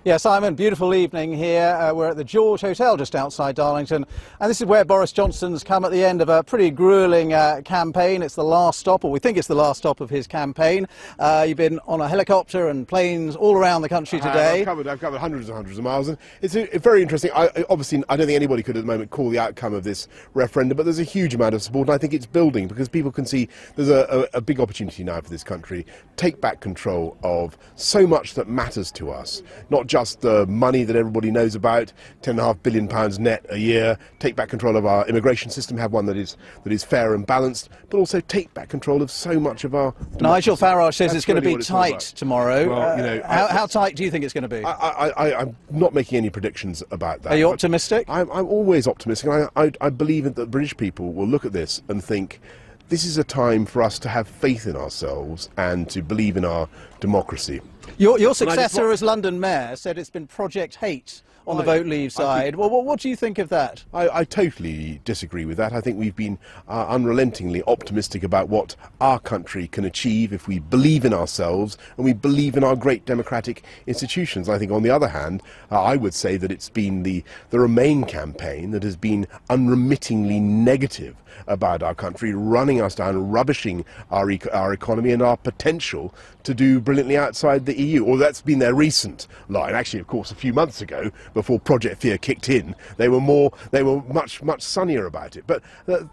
Yeah, Simon, beautiful evening here. We're at the George Hotel just outside Darlington, and this is where Boris Johnson's come at the end of a pretty gruelling campaign. It's the last stop, or we think it's the last stop of his campaign. You've been on a helicopter and planes all around the country today. I've covered hundreds and hundreds of miles, and it's very interesting. Obviously, I don't think anybody could at the moment call the outcome of this referendum, but there's a huge amount of support, and I think it's building because people can see there's a big opportunity now for this country. Take back control of so much that matters to us, not just the money that everybody knows about, £10.5 billion net a year, take back control of our immigration system, have one that is fair and balanced, but also take back control of so much of our democracy. Nigel Farage says it's going to be tight tomorrow. Well, how tight do you think it's going to be? I'm not making any predictions about that. Are you optimistic? I'm always optimistic, and I believe that the British people will look at this and think, this is a time for us to have faith in ourselves and to believe in our democracy. Your successor as London Mayor said it's been Project Hate on the Vote Leave side. What do you think of that? I totally disagree with that. I think we've been unrelentingly optimistic about what our country can achieve if we believe in ourselves and we believe in our great democratic institutions. I think, on the other hand, I would say that it's been the Remain campaign that has been unremittingly negative about our country, running us down, rubbishing our economy and our potential to do brilliantly outside the EU. Or that's been their recent line. Actually, of course, a few months ago, before Project Fear kicked in, they were much sunnier about it. But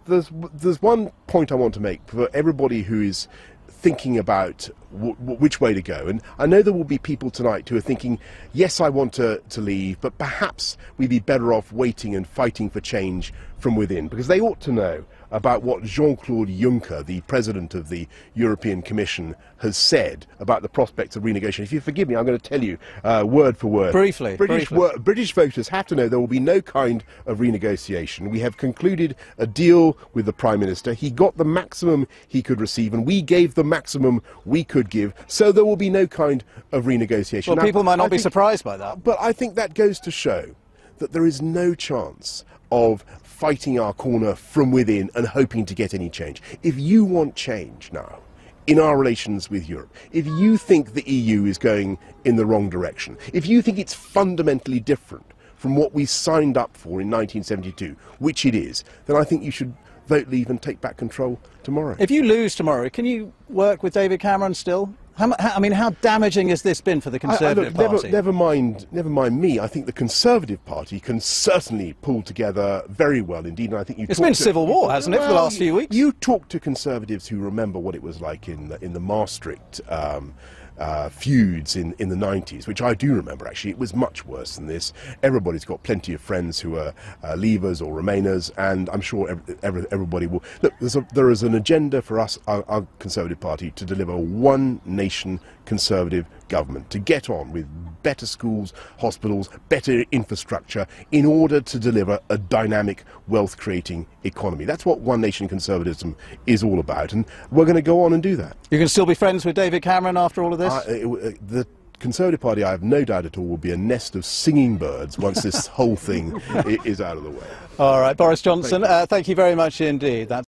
there's one point I want to make for everybody who is thinking about which way to go, and I know there will be people tonight who are thinking, yes, I want to leave, but perhaps we'd be better off waiting and fighting for change from within, because they ought to know about what Jean-Claude Juncker, the President of the European Commission, has said about the prospects of renegotiation. If you forgive me, I'm going to tell you word for word. Briefly. British voters have to know there will be no kind of renegotiation. We have concluded a deal with the Prime Minister. He got the maximum he could receive, and we gave the maximum we could give, so there will be no kind of renegotiation. Well, people might not be surprised by that. But I think that goes to show that there is no chance of fighting our corner from within and hoping to get any change. If you want change now in our relations with Europe, if you think the EU is going in the wrong direction, if you think it's fundamentally different from what we signed up for in 1972, which it is, then I think you should vote Leave and take back control tomorrow. If you lose tomorrow, can you work with David Cameron still? How damaging has this been for the Conservative Party? Never mind me. I think the Conservative Party can certainly pull together very well indeed. And I think it's been civil war, hasn't it, for the last few weeks? You talk to Conservatives who remember what it was like in the Maastricht feuds in the 90s, which I do remember. Actually, it was much worse than this. Everybody's got plenty of friends who are Leavers or Remainers, and I'm sure everybody will. Look, there is an agenda for us, our Conservative Party, to deliver one nation Conservative government, to get on with better schools, hospitals, better infrastructure, in order to deliver a dynamic, wealth-creating economy. That's what one nation conservatism is all about, and we're going to go on and do that. You can still be friends with David Cameron after all of this? The Conservative Party, I have no doubt at all, will be a nest of singing birds once this whole thing is out of the way. All right, Boris Johnson, thank you very much indeed.